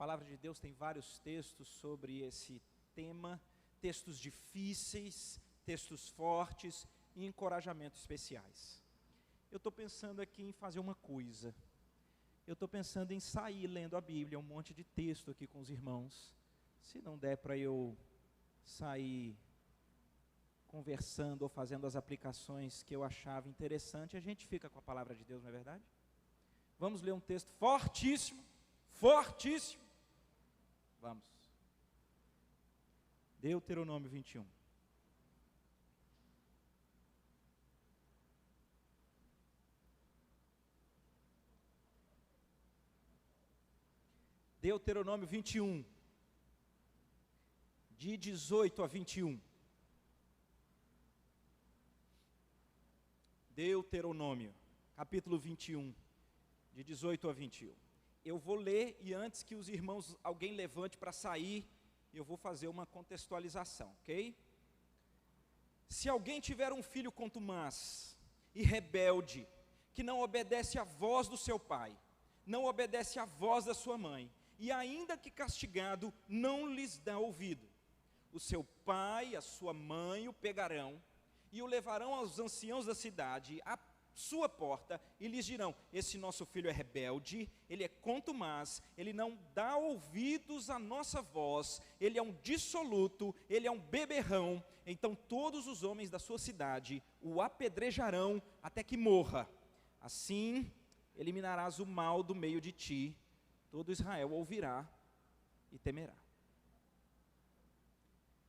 palavra de Deus tem vários textos sobre esse tema, textos difíceis, textos fortes e encorajamentos especiais. Eu estou pensando aqui em fazer uma coisa. Eu estou pensando em sair lendo a Bíblia, um monte de texto aqui com os irmãos. Se não der para eu sair conversando ou fazendo as aplicações que eu achava interessante, a gente fica com a palavra de Deus, não é verdade? Vamos ler um texto fortíssimo, fortíssimo. Vamos. Deuteronômio 21. Deuteronômio 21, de 18 a 21. Deuteronômio, capítulo 21, de 18 a 21. Eu vou ler e antes que os irmãos, alguém levante para sair, eu vou fazer uma contextualização, ok? Se alguém tiver um filho contumaz e rebelde, que não obedece à voz do seu pai, não obedece à voz da sua mãe, e ainda que castigado, não lhes dá ouvido, o seu pai e a sua mãe o pegarão, e o levarão aos anciãos da cidade, à sua porta, e lhes dirão: esse nosso filho é rebelde, ele é contumaz, ele não dá ouvidos à nossa voz, ele é um dissoluto, ele é um beberrão. Então todos os homens da sua cidade o apedrejarão até que morra. Assim eliminarás o mal do meio de ti, todo Israel ouvirá e temerá.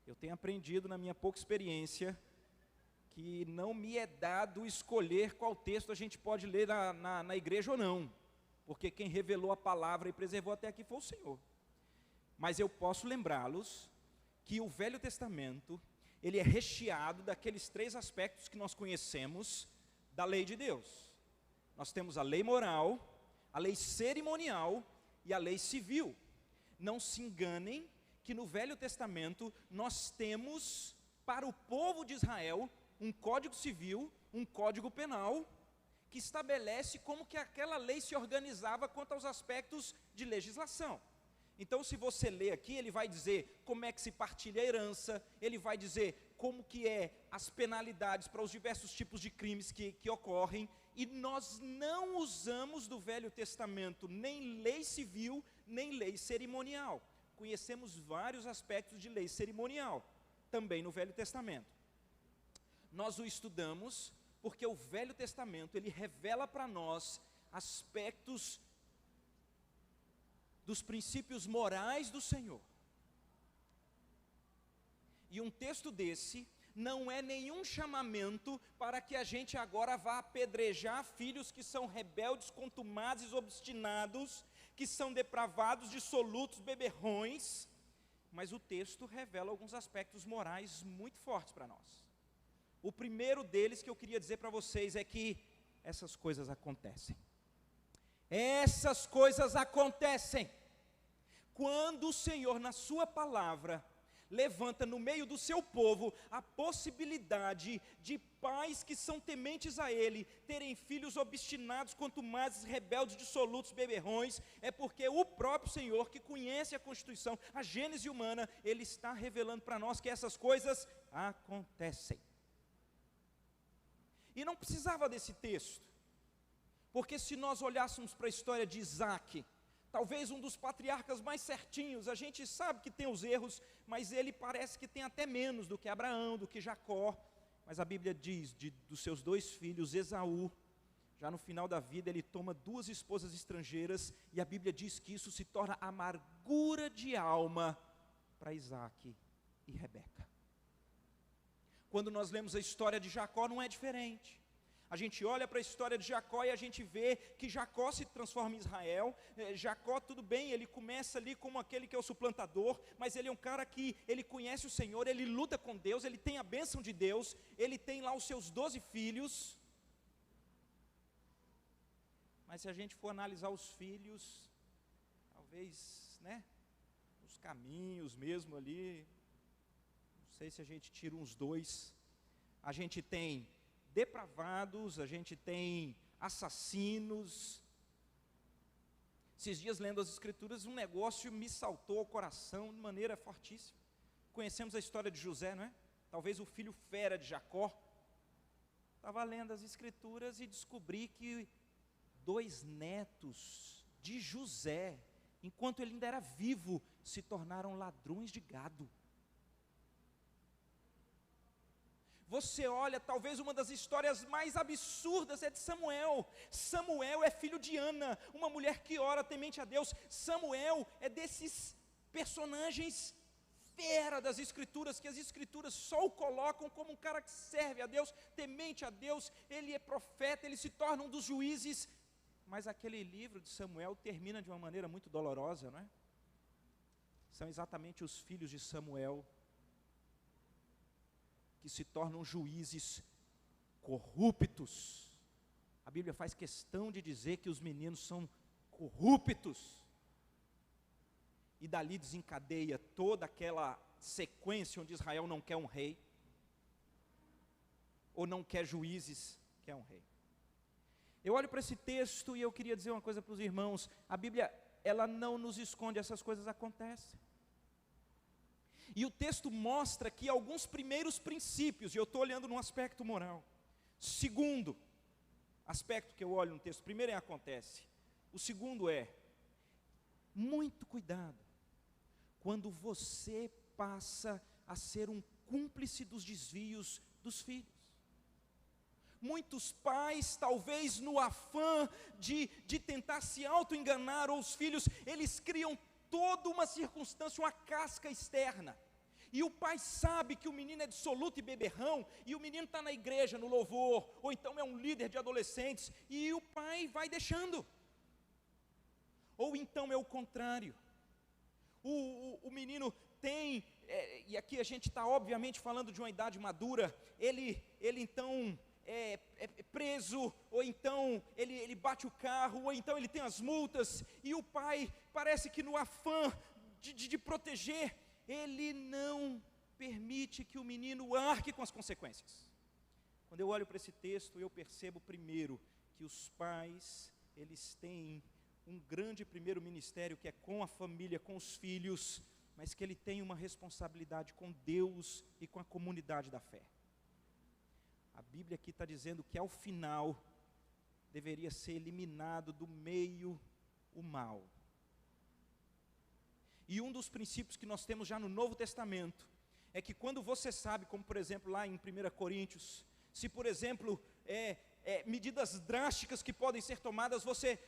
Eu tenho aprendido na minha pouca experiência que não me é dado escolher qual texto a gente pode ler na igreja ou não, porque quem revelou a palavra e preservou até aqui foi o Senhor. Mas eu posso lembrá-los que o Velho Testamento, ele é recheado daqueles três aspectos que nós conhecemos da lei de Deus. Nós temos a lei moral, a lei cerimonial e a lei civil. Não se enganem que no Velho Testamento nós temos para o povo de Israel um código civil, um código penal, que estabelece como que aquela lei se organizava quanto aos aspectos de legislação. Então, se você ler aqui, ele vai dizer como é que se partilha a herança, ele vai dizer como que é as penalidades para os diversos tipos de crimes que ocorrem, e nós não usamos do Velho Testamento nem lei civil, nem lei cerimonial. Conhecemos vários aspectos de lei cerimonial, também no Velho Testamento. Nós o estudamos porque o Velho Testamento, ele revela para nós aspectos dos princípios morais do Senhor. E um texto desse não é nenhum chamamento para que a gente agora vá apedrejar filhos que são rebeldes, contumazes, obstinados, que são depravados, dissolutos, beberrões, mas o texto revela alguns aspectos morais muito fortes para nós. O primeiro deles que eu queria dizer para vocês é que essas coisas acontecem. Essas coisas acontecem. Quando o Senhor, na sua palavra, levanta no meio do seu povo a possibilidade de pais que são tementes a Ele, terem filhos obstinados, contumazes, rebeldes, dissolutos, beberrões, é porque o próprio Senhor, que conhece a Constituição, a gênese humana, Ele está revelando para nós que essas coisas acontecem. E não precisava desse texto, porque se nós olhássemos para a história de Isaac, talvez um dos patriarcas mais certinhos, a gente sabe que tem os erros, mas ele parece que tem até menos do que Abraão, do que Jacó, mas a Bíblia diz, dos seus dois filhos, Esaú, já no final da vida ele toma duas esposas estrangeiras, e a Bíblia diz que isso se torna amargura de alma para Isaac e Rebeca. Quando nós lemos a história de Jacó, não é diferente. A gente olha para a história de Jacó e a gente vê que Jacó se transforma em Israel. Jacó, tudo bem, ele começa ali como aquele que é o suplantador, mas ele é um cara que ele conhece o Senhor, ele luta com Deus, ele tem a bênção de Deus, ele tem lá os seus 12 filhos. Mas se a gente for analisar os filhos, talvez, os caminhos mesmo ali, não sei se a gente tira uns 2, a gente tem depravados, a gente tem assassinos. Esses dias, lendo as Escrituras, um negócio me saltou ao coração de maneira fortíssima. Conhecemos a história de José, não é? Talvez o filho fera de Jacó. Estava lendo as Escrituras e descobri que 2 netos de José, enquanto ele ainda era vivo, se tornaram ladrões de gado. Você olha, talvez uma das histórias mais absurdas é de Samuel. Samuel é filho de Ana, uma mulher que ora temente a Deus. Samuel é desses personagens fera das Escrituras, que as Escrituras só o colocam como um cara que serve a Deus, temente a Deus. Ele é profeta, ele se torna um dos juízes. Mas aquele livro de Samuel termina de uma maneira muito dolorosa, não é? São exatamente os filhos de Samuel que se tornam juízes corruptos. A Bíblia faz questão de dizer que os meninos são corruptos. E dali desencadeia toda aquela sequência onde Israel não quer um rei, ou não quer juízes, quer um rei. Eu olho para esse texto e eu queria dizer uma coisa para os irmãos. A Bíblia, ela não nos esconde, essas coisas acontecem. E o texto mostra que alguns primeiros princípios, e eu estou olhando num aspecto moral. Segundo aspecto que eu olho no texto, primeiro é acontece. O segundo é, muito cuidado, quando você passa a ser um cúmplice dos desvios dos filhos. Muitos pais, talvez no afã de tentar se auto-enganar, ou os filhos, eles criam toda uma circunstância, uma casca externa. E o pai sabe que o menino é dissoluto e beberrão, e o menino está na igreja, no louvor, ou então é um líder de adolescentes, e o pai vai deixando. Ou então é o contrário. O menino tem, e aqui a gente está obviamente falando de uma idade madura, ele então é preso, ou então ele bate o carro, ou então ele tem as multas, e o pai parece que no afã de proteger, ele não permite que o menino arque com as consequências. Quando eu olho para esse texto, eu percebo primeiro que os pais, eles têm um grande primeiro ministério que é com a família, com os filhos, mas que ele tem uma responsabilidade com Deus e com a comunidade da fé. A Bíblia aqui está dizendo que ao final deveria ser eliminado do meio o mal. E um dos princípios que nós temos já no Novo Testamento é que quando você sabe, como por exemplo lá em 1 Coríntios, se por exemplo medidas drásticas que podem ser tomadas, você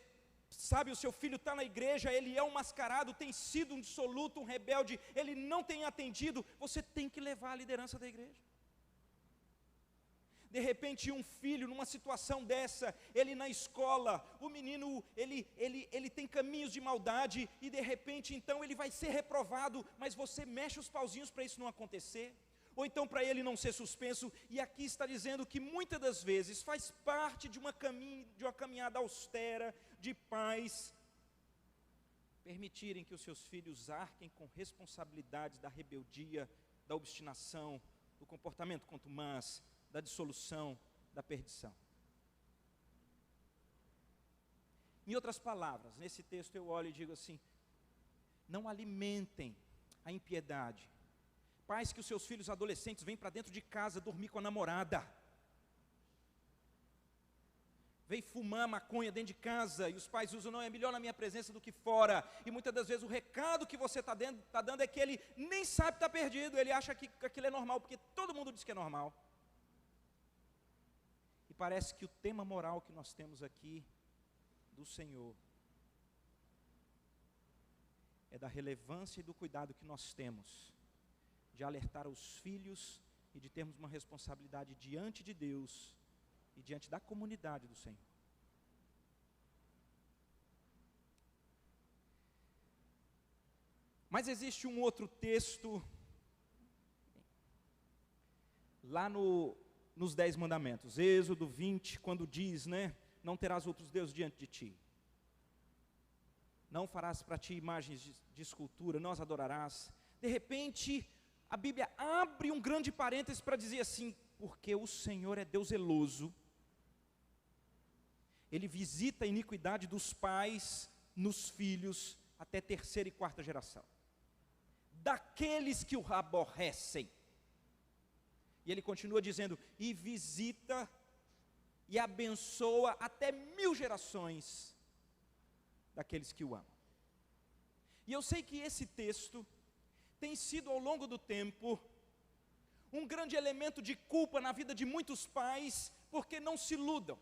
sabe, o seu filho está na igreja, ele é um mascarado, tem sido um dissoluto, um rebelde, ele não tem atendido, você tem que levar a liderança da igreja. De repente um filho numa situação dessa, ele na escola, o menino, ele tem caminhos de maldade, e de repente então ele vai ser reprovado, mas você mexe os pauzinhos para isso não acontecer, ou então para ele não ser suspenso, e aqui está dizendo que muitas das vezes faz parte de uma caminhada austera, de pais, permitirem que os seus filhos arquem com responsabilidades da rebeldia, da obstinação, do comportamento contumaz, da dissolução, da perdição. Em outras palavras, nesse texto eu olho e digo assim: não alimentem a impiedade. Pais que os seus filhos adolescentes vêm para dentro de casa dormir com a namorada, vem fumar maconha dentro de casa, e os pais usam, não, é melhor na minha presença do que fora, e muitas das vezes o recado que você está dando é que ele nem sabe que está perdido, ele acha que aquilo é normal, porque todo mundo diz que é normal. E parece que o tema moral que nós temos aqui, do Senhor, é da relevância e do cuidado que nós temos, de alertar os filhos, e de termos uma responsabilidade diante de Deus, e diante da comunidade do Senhor. Mas existe um outro texto, lá nos 10 mandamentos, Êxodo 20, quando diz, não terás outros deuses diante de ti, não farás para ti imagens de escultura, não as adorarás. De repente, a Bíblia abre um grande parêntese para dizer assim: porque o Senhor é Deus zeloso, Ele visita a iniquidade dos pais nos filhos até terceira e quarta geração, daqueles que o aborrecem. E ele continua dizendo, e visita e abençoa até 1000 gerações daqueles que o amam. E eu sei que esse texto tem sido ao longo do tempo um grande elemento de culpa na vida de muitos pais, porque não se iludam.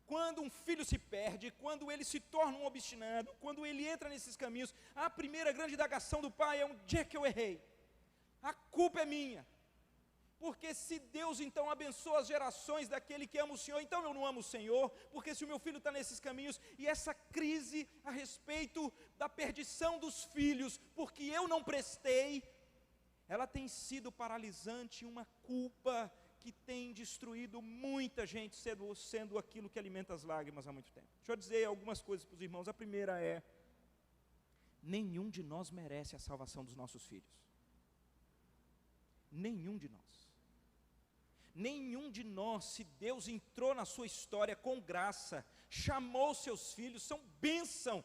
Quando um filho se perde, quando ele se torna um obstinado, quando ele entra nesses caminhos, a primeira grande indagação do pai é: onde é que eu errei? A culpa é minha. Porque se Deus então abençoa as gerações daquele que ama o Senhor, então eu não amo o Senhor, porque se o meu filho está nesses caminhos, e essa crise a respeito da perdição dos filhos, porque eu não prestei, ela tem sido paralisante, uma culpa que tem destruído muita gente, sendo aquilo que alimenta as lágrimas há muito tempo. Deixa eu dizer algumas coisas para os irmãos. A primeira é: nenhum de nós merece a salvação dos nossos filhos. Nenhum de nós. Nenhum de nós, se Deus entrou na sua história com graça, chamou seus filhos, são bênção.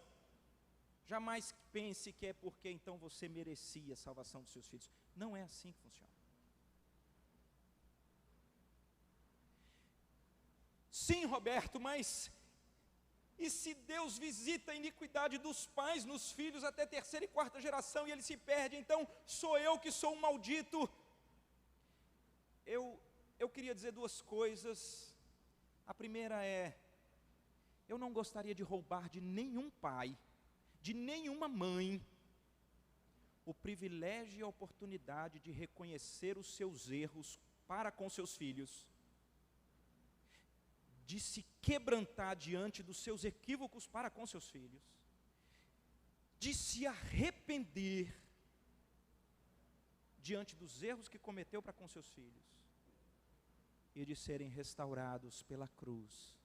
Jamais pense que é porque então você merecia a salvação dos seus filhos. Não é assim que funciona. Sim, Roberto, mas e se Deus visita a iniquidade dos pais nos filhos até terceira e quarta geração e ele se perde, então sou eu que sou um maldito? Eu queria dizer duas coisas. A primeira é: eu não gostaria de roubar de nenhum pai, de nenhuma mãe, o privilégio e a oportunidade de reconhecer os seus erros para com seus filhos, de se quebrantar diante dos seus equívocos para com seus filhos, de se arrepender diante dos erros que cometeu para com seus filhos, e de serem restaurados pela cruz,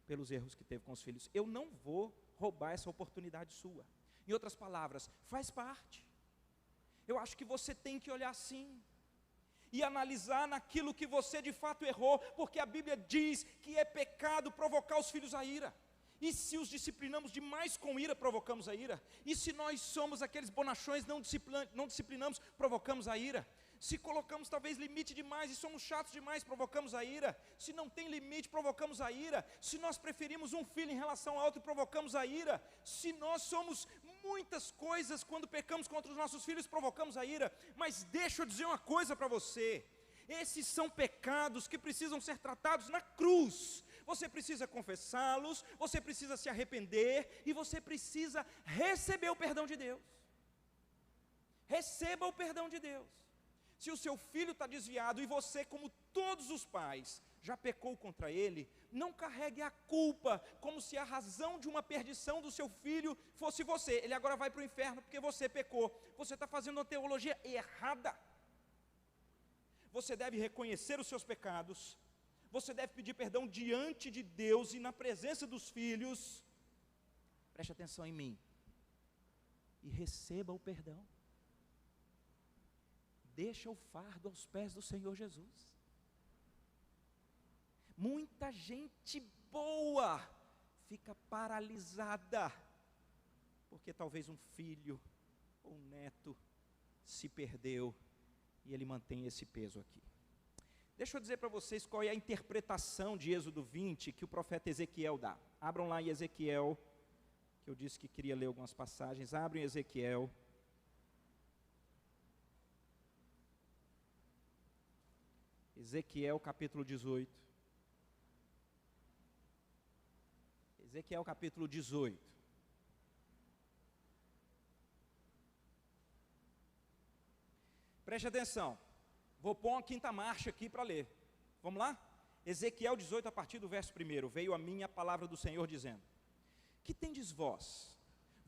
pelos erros que teve com os filhos. Eu não vou roubar essa oportunidade sua. Em outras palavras, faz parte. Eu acho que você tem que olhar sim, e analisar naquilo que você de fato errou, porque a Bíblia diz que é pecado provocar os filhos à ira. E se os disciplinamos demais com ira, provocamos a ira. E se nós somos aqueles bonachões, não disciplinamos, provocamos a ira. Se colocamos talvez limite demais e somos chatos demais, provocamos a ira. Se não tem limite, provocamos a ira. Se nós preferimos um filho em relação ao outro, provocamos a ira. Se nós somos muitas coisas quando pecamos contra os nossos filhos, provocamos a ira. Mas deixa eu dizer uma coisa para você: esses são pecados que precisam ser tratados na cruz. Você precisa confessá-los, você precisa se arrepender e você precisa receber o perdão de Deus. Receba o perdão de Deus. Se o seu filho está desviado e você, como todos os pais, já pecou contra ele, não carregue a culpa como se a razão de uma perdição do seu filho fosse você. Ele agora vai para o inferno porque você pecou. Você está fazendo uma teologia errada. Você deve reconhecer os seus pecados, você deve pedir perdão diante de Deus e na presença dos filhos. Preste atenção em mim e receba o perdão. Deixa o fardo aos pés do Senhor Jesus. Muita gente boa fica paralisada, porque talvez um filho ou um neto se perdeu, e ele mantém esse peso aqui. Deixa eu dizer para vocês qual é a interpretação de Êxodo 20 que o profeta Ezequiel dá. Abram lá em Ezequiel, que eu disse que queria ler algumas passagens. Abrem Ezequiel. Ezequiel capítulo 18. Ezequiel capítulo 18. Preste atenção. Vou pôr uma quinta marcha aqui para ler. Vamos lá? Ezequiel 18, a partir do verso 1. Veio a mim a palavra do Senhor dizendo: que tendes vós?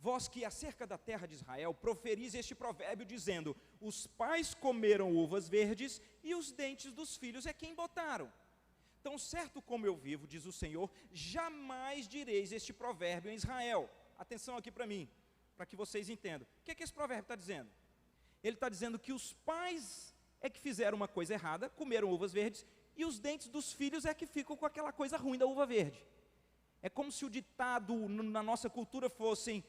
Vós que acerca da terra de Israel proferis este provérbio dizendo: os pais comeram uvas verdes e os dentes dos filhos é quem botaram. Tão certo como eu vivo, diz o Senhor, jamais direis este provérbio em Israel. Atenção aqui para mim, para que vocês entendam. O que é que esse provérbio está dizendo? Ele está dizendo que os pais é que fizeram uma coisa errada, comeram uvas verdes, e os dentes dos filhos é que ficam com aquela coisa ruim da uva verde. É como se o ditado na nossa cultura fosse,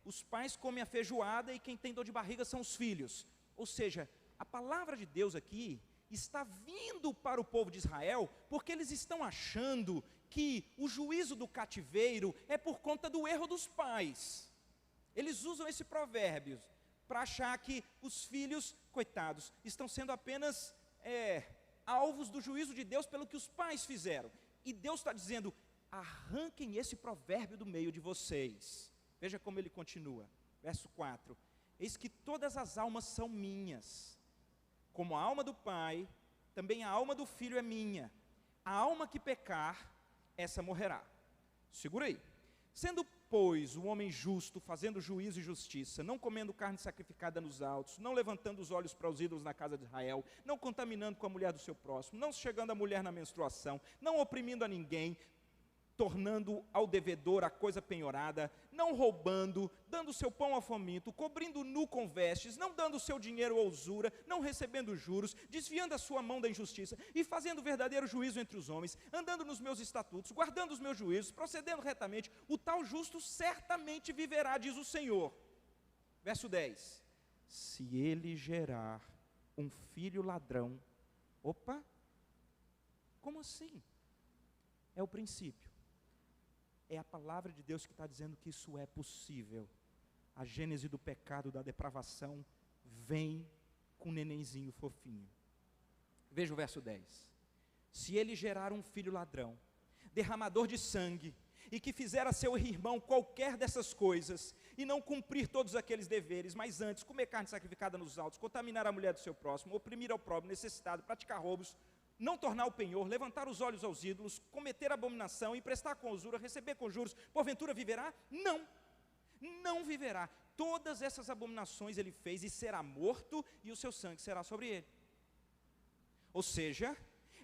os pais comem a feijoada e quem tem dor de barriga são os filhos. Ou seja, a palavra de Deus aqui está vindo para o povo de Israel, porque eles estão achando que o juízo do cativeiro é por conta do erro dos pais. Eles usam esse provérbio para achar que os filhos, coitados, estão sendo apenas alvos do juízo de Deus pelo que os pais fizeram. E Deus está dizendo, arranquem esse provérbio do meio de vocês. Veja como ele continua, verso 4. Eis que todas as almas são minhas. Como a alma do pai, também a alma do filho é minha. A alma que pecar, essa morrerá. Segura aí. Sendo, pois, o homem justo, fazendo juízo e justiça, não comendo carne sacrificada nos altos, não levantando os olhos para os ídolos na casa de Israel, não contaminando com a mulher do seu próximo, não chegando a mulher na menstruação, não oprimindo a ninguém, tornando ao devedor a coisa penhorada, não roubando, dando seu pão ao faminto, cobrindo nu com vestes, não dando seu dinheiro à usura, não recebendo juros, desviando a sua mão da injustiça, e fazendo verdadeiro juízo entre os homens, andando nos meus estatutos, guardando os meus juízos, procedendo retamente, o tal justo certamente viverá, diz o Senhor. Verso 10, se ele gerar um filho ladrão, opa, como assim? É o princípio. É a palavra de Deus que está dizendo que isso é possível. A gênese do pecado, da depravação, vem com um nenenzinho fofinho. Veja o verso 10. Se ele gerar um filho ladrão, derramador de sangue, e que fizer a seu irmão qualquer dessas coisas, e não cumprir todos aqueles deveres, mas antes comer carne sacrificada nos altos, contaminar a mulher do seu próximo, oprimir ao pobre, necessitado, praticar roubos, não tornar o penhor, levantar os olhos aos ídolos, cometer abominação, emprestar com usura, receber com juros, porventura viverá? Não, não viverá. Todas essas abominações ele fez e será morto, e o seu sangue será sobre ele. Ou seja,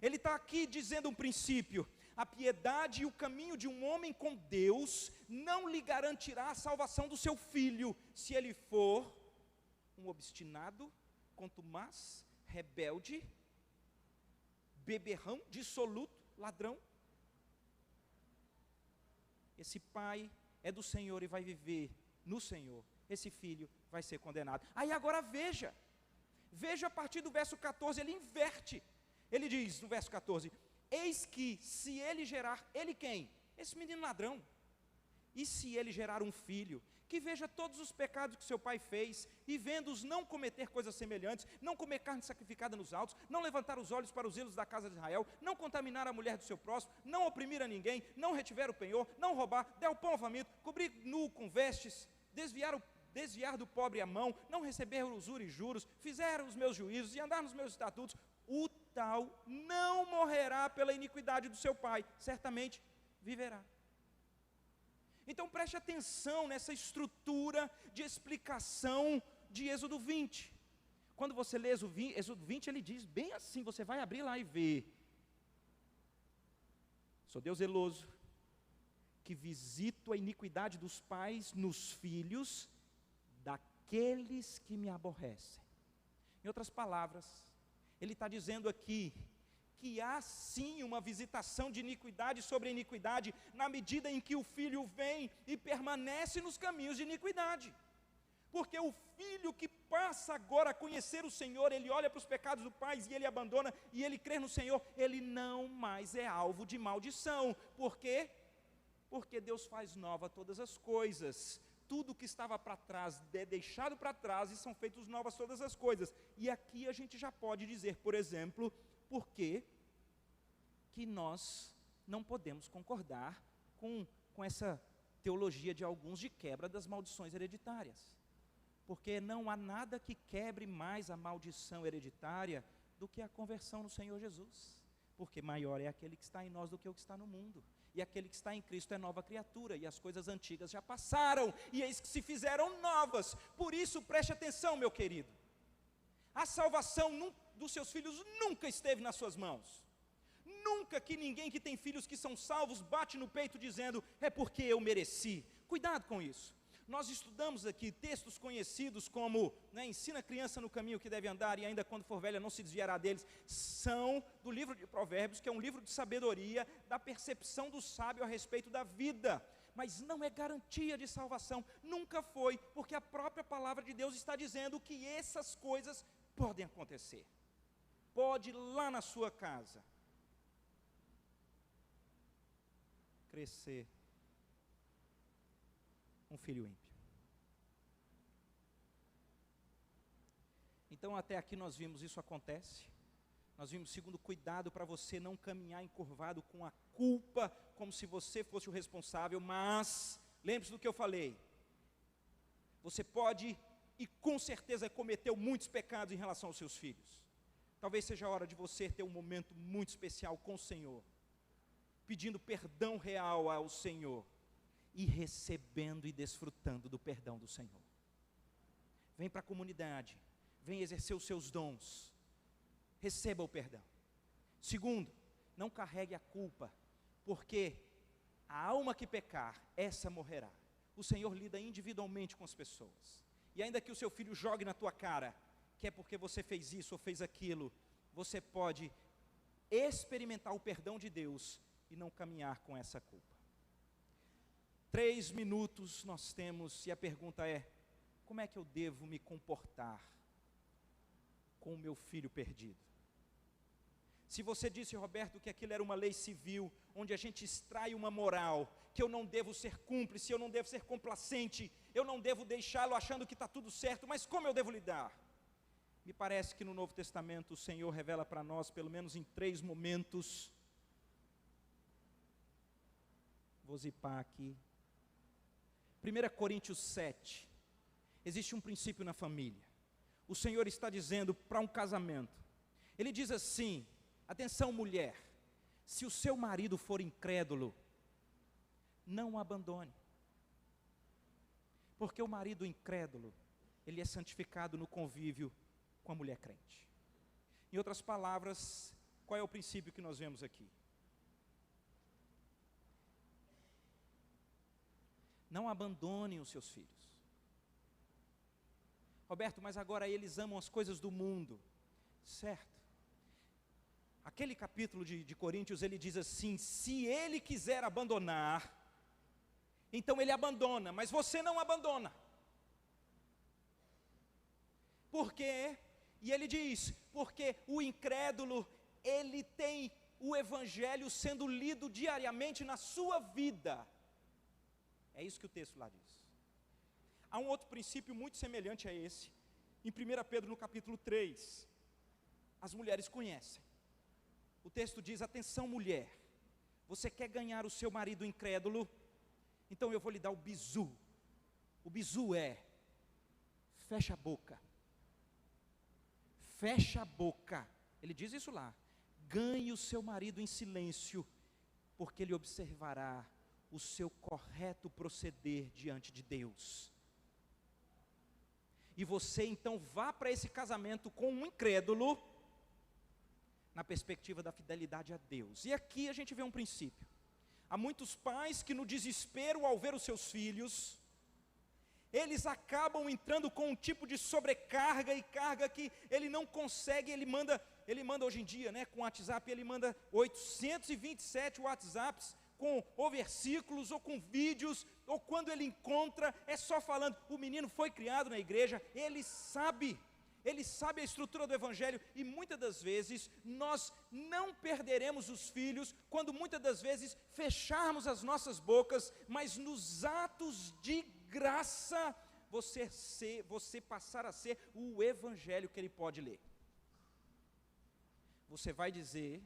ele está aqui dizendo um princípio: a piedade e o caminho de um homem com Deus não lhe garantirá a salvação do seu filho, se ele for um obstinado, contumaz, rebelde, beberrão, dissoluto, ladrão. Esse pai é do Senhor e vai viver no Senhor. Esse filho vai ser condenado. Aí agora veja a partir do verso 14, ele inverte. Ele diz no verso 14, eis que se ele gerar, ele quem? Esse menino ladrão. E se ele gerar um filho, que veja todos os pecados que seu pai fez, e vendo-os não cometer coisas semelhantes, não comer carne sacrificada nos altos, não levantar os olhos para os ídolos da casa de Israel, não contaminar a mulher do seu próximo, não oprimir a ninguém, não retiver o penhor, não roubar, der o pão ao faminto, cobrir nu com vestes, desviar do pobre a mão, não receber usura e juros, fizer os meus juízos e andar nos meus estatutos, o tal não morrerá pela iniquidade do seu pai, certamente viverá. Então preste atenção nessa estrutura de explicação de Êxodo 20. Quando você lê Êxodo 20, ele diz bem assim, você vai abrir lá e ver. Sou Deus zeloso, que visito a iniquidade dos pais nos filhos daqueles que me aborrecem. Em outras palavras, ele está dizendo aqui que há sim uma visitação de iniquidade sobre a iniquidade, na medida em que o filho vem e permanece nos caminhos de iniquidade. Porque o filho que passa agora a conhecer o Senhor, ele olha para os pecados do pai e ele abandona, e ele crê no Senhor, ele não mais é alvo de maldição. Por quê? Porque Deus faz nova todas as coisas. Tudo que estava para trás é deixado para trás e são feitas novas todas as coisas. E aqui a gente já pode dizer, por exemplo, por que nós não podemos concordar com essa teologia de alguns de quebra das maldições hereditárias. Porque não há nada que quebre mais a maldição hereditária do que a conversão no Senhor Jesus. Porque maior é aquele que está em nós do que o que está no mundo. E aquele que está em Cristo é nova criatura, e as coisas antigas já passaram, e eis que se fizeram novas. Por isso, preste atenção, meu querido. A salvação dos seus filhos nunca esteve nas suas mãos. Nunca que ninguém que tem filhos que são salvos bate no peito dizendo, é porque eu mereci. Cuidado com isso. Nós estudamos aqui textos conhecidos como, ensina a criança no caminho que deve andar e ainda quando for velha não se desviará deles, são do livro de Provérbios, que é um livro de sabedoria, da percepção do sábio a respeito da vida, mas não é garantia de salvação, nunca foi, porque a própria palavra de Deus está dizendo que essas coisas podem acontecer, pode lá na sua casa, crescer um filho ímpio. Então até aqui nós vimos isso acontece, nós vimos segundo cuidado para você não caminhar encurvado com a culpa, como se você fosse o responsável, mas, lembre-se do que eu falei, você pode e com certeza cometeu muitos pecados em relação aos seus filhos, talvez seja a hora de você ter um momento muito especial com o Senhor, pedindo perdão real ao Senhor, e recebendo e desfrutando do perdão do Senhor. Vem para a comunidade, vem exercer os seus dons, receba o perdão. Segundo, não carregue a culpa, porque a alma que pecar, essa morrerá. O Senhor lida individualmente com as pessoas, e ainda que o seu filho jogue na tua cara, que é porque você fez isso ou fez aquilo, você pode experimentar o perdão de Deus, e não caminhar com essa culpa. 3 minutos nós temos, e a pergunta é, como é que eu devo me comportar com o meu filho perdido? Se você disse, Roberto, que aquilo era uma lei civil, onde a gente extrai uma moral, que eu não devo ser cúmplice, eu não devo ser complacente, eu não devo deixá-lo achando que está tudo certo, mas como eu devo lidar? Me parece que no Novo Testamento o Senhor revela para nós, pelo menos em 3 momentos, vou zipar aqui, 1 Coríntios 7, existe um princípio na família, o Senhor está dizendo para um casamento, Ele diz assim, atenção mulher, se o seu marido for incrédulo, não o abandone, porque o marido incrédulo, ele é santificado no convívio com a mulher crente. Em outras palavras, qual é o princípio que nós vemos aqui? Não abandonem os seus filhos. Roberto, mas agora eles amam as coisas do mundo. Certo. Aquele capítulo de Coríntios, ele diz assim, se ele quiser abandonar, então ele abandona, mas você não abandona. Por quê? E ele diz, porque o incrédulo, ele tem o evangelho sendo lido diariamente na sua vida. É isso que o texto lá diz. Há um outro princípio muito semelhante a esse, em 1 Pedro no capítulo 3, as mulheres conhecem. O texto diz, atenção mulher, você quer ganhar o seu marido incrédulo? Então eu vou lhe dar o bizu. O bizu é, fecha a boca. Fecha a boca. Ele diz isso lá. Ganhe o seu marido em silêncio, porque ele observará o seu correto proceder diante de Deus. E você então vá para esse casamento com um incrédulo, na perspectiva da fidelidade a Deus. E aqui a gente vê um princípio. Há muitos pais que no desespero ao ver os seus filhos, eles acabam entrando com um tipo de sobrecarga e carga que ele não consegue, ele manda hoje em dia, com o WhatsApp, ele manda 827 WhatsApps, com ou versículos, ou com vídeos, ou quando ele encontra, é só falando, o menino foi criado na igreja, ele sabe a estrutura do evangelho, e muitas das vezes, nós não perderemos os filhos, quando muitas das vezes, fecharmos as nossas bocas, mas nos atos de graça, você passar a ser o evangelho que ele pode ler. Você vai dizer,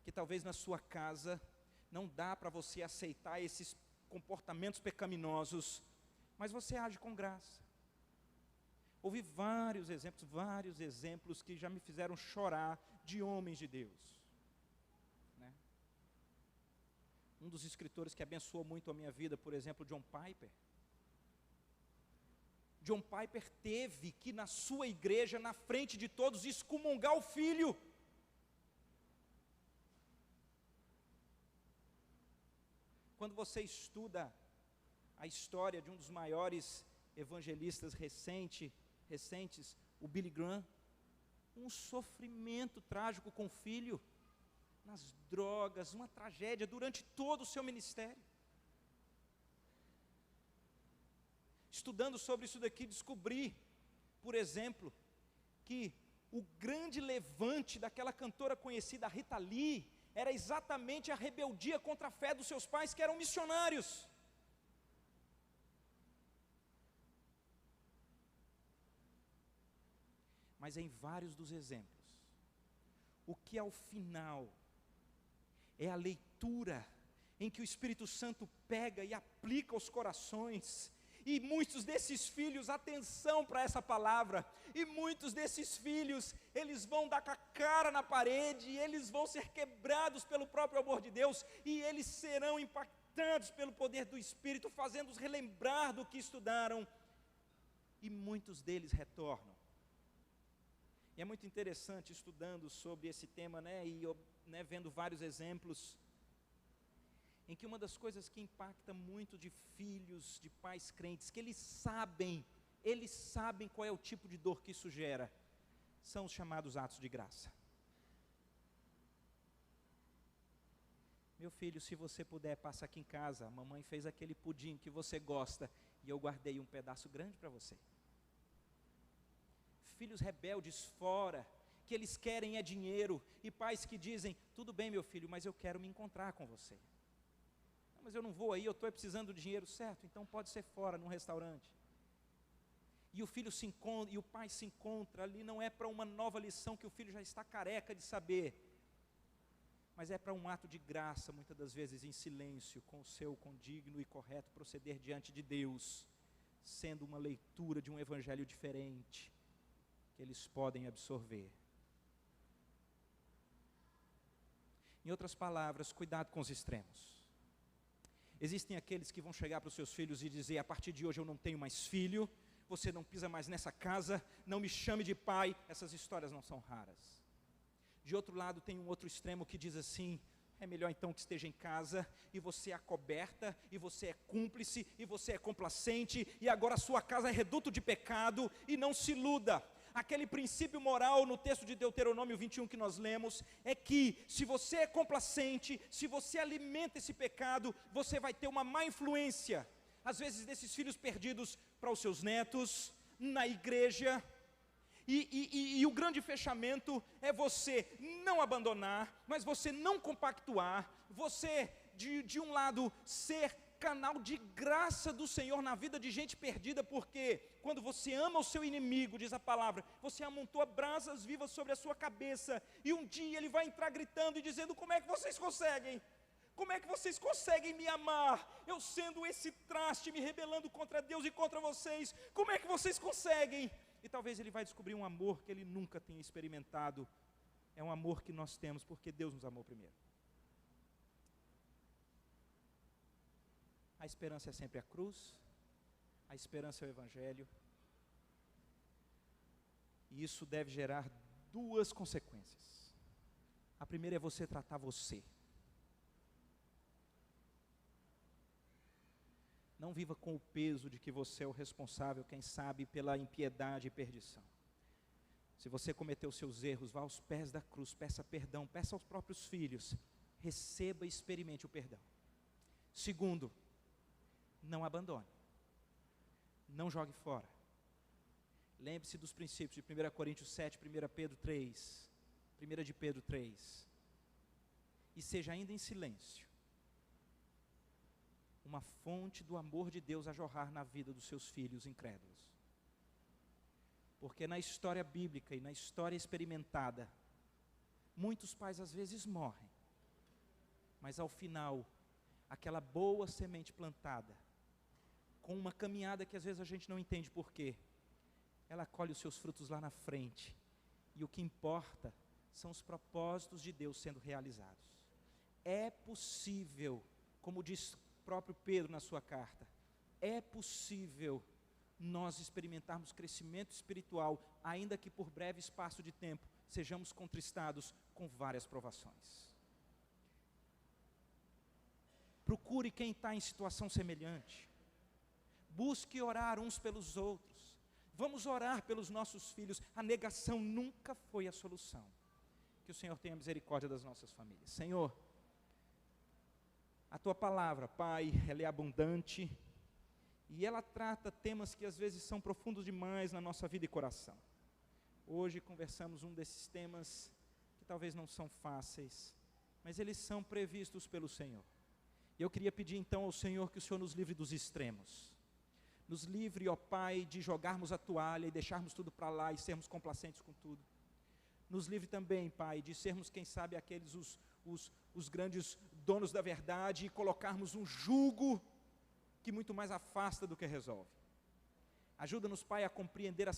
que talvez na sua casa, não dá para você aceitar esses comportamentos pecaminosos, mas você age com graça. Ouvi vários exemplos que já me fizeram chorar de homens de Deus. Um dos escritores que abençoou muito a minha vida, por exemplo, John Piper. John Piper teve que na sua igreja, na frente de todos, excomungar o filho. Quando você estuda a história de um dos maiores evangelistas recentes, o Billy Graham, um sofrimento trágico com o filho, nas drogas, uma tragédia durante todo o seu ministério. Estudando sobre isso daqui, descobri, por exemplo, que o grande levante daquela cantora conhecida, Rita Lee, era exatamente a rebeldia contra a fé dos seus pais, que eram missionários. Mas em vários dos exemplos, o que ao final é a leitura em que o Espírito Santo pega e aplica aos corações, e muitos desses filhos, atenção para essa palavra, e muitos desses filhos, eles vão dar com a cara na parede, e eles vão ser quebrados pelo próprio amor de Deus, e eles serão impactados pelo poder do Espírito, fazendo-os relembrar do que estudaram, e muitos deles retornam. E é muito interessante, estudando sobre esse tema, vendo vários exemplos, em que uma das coisas que impacta muito de filhos, de pais crentes, que eles sabem qual é o tipo de dor que isso gera, são os chamados atos de graça. Meu filho, se você puder, passa aqui em casa, a mamãe fez aquele pudim que você gosta, e eu guardei um pedaço grande para você. Filhos rebeldes fora, que eles querem é dinheiro, e pais que dizem, tudo bem meu filho, mas eu quero me encontrar com você. Não, mas eu não vou aí, eu estou precisando de dinheiro, certo, então pode ser fora, num restaurante. E o filho se encontra, e o pai se encontra ali, não é para uma nova lição que o filho já está careca de saber, mas é para um ato de graça, muitas das vezes em silêncio, com o seu condigno e correto proceder diante de Deus, sendo uma leitura de um evangelho diferente, que eles podem absorver. Em outras palavras, cuidado com os extremos. Existem aqueles que vão chegar para os seus filhos e dizer, a partir de hoje eu não tenho mais filho, você não pisa mais nessa casa, não me chame de pai. Essas histórias não são raras. De outro lado, tem um outro extremo que diz assim, é melhor então que esteja em casa, e você é acoberta, e você é cúmplice, e você é complacente, e agora a sua casa é reduto de pecado, e não se iluda. Aquele princípio moral no texto de Deuteronômio 21 que nós lemos, é que se você é complacente, se você alimenta esse pecado, você vai ter uma má influência, às vezes desses filhos perdidos para os seus netos, na igreja, e o grande fechamento é você não abandonar, mas você não compactuar, você de um lado ser canal de graça do Senhor na vida de gente perdida, porque quando você ama o seu inimigo, diz a palavra, você amontoa brasas vivas sobre a sua cabeça, e um dia ele vai entrar gritando e dizendo, como é que vocês conseguem? Como é que vocês conseguem me amar? Eu sendo esse traste, me rebelando contra Deus e contra vocês, como é que vocês conseguem? E talvez ele vai descobrir um amor que ele nunca tenha experimentado, é um amor que nós temos porque Deus nos amou primeiro. A esperança é sempre a cruz, a esperança é o Evangelho, e isso deve gerar duas consequências. A primeira é você tratar você. Não viva com o peso de que você é o responsável, quem sabe, pela impiedade e perdição. Se você cometeu seus erros, vá aos pés da cruz, peça perdão, peça aos próprios filhos, receba e experimente o perdão. Segundo, não abandone, não jogue fora. Lembre-se dos princípios de 1 Coríntios 7, 1 Pedro 3, 1 de Pedro 3, e seja ainda em silêncio, uma fonte do amor de Deus a jorrar na vida dos seus filhos incrédulos. Porque na história bíblica e na história experimentada, muitos pais às vezes morrem, mas ao final, aquela boa semente plantada, com uma caminhada que às vezes a gente não entende porquê, ela colhe os seus frutos lá na frente, e o que importa são os propósitos de Deus sendo realizados. É possível, como diz o próprio Pedro na sua carta, é possível nós experimentarmos crescimento espiritual, ainda que por breve espaço de tempo, sejamos contristados com várias provações. Procure quem está em situação semelhante. Busque orar uns pelos outros. Vamos orar pelos nossos filhos. A negação nunca foi a solução. Que o Senhor tenha misericórdia das nossas famílias. Senhor, a tua palavra, Pai, ela é abundante e ela trata temas que às vezes são profundos demais na nossa vida e coração. Hoje conversamos um desses temas que talvez não são fáceis, mas eles são previstos pelo Senhor. E eu queria pedir então ao Senhor que o Senhor nos livre dos extremos. Nos livre, ó Pai, de jogarmos a toalha e deixarmos tudo para lá e sermos complacentes com tudo. Nos livre também, Pai, de sermos, quem sabe, aqueles os grandes donos da verdade e colocarmos um jugo que muito mais afasta do que resolve. Ajuda-nos, Pai, a compreender as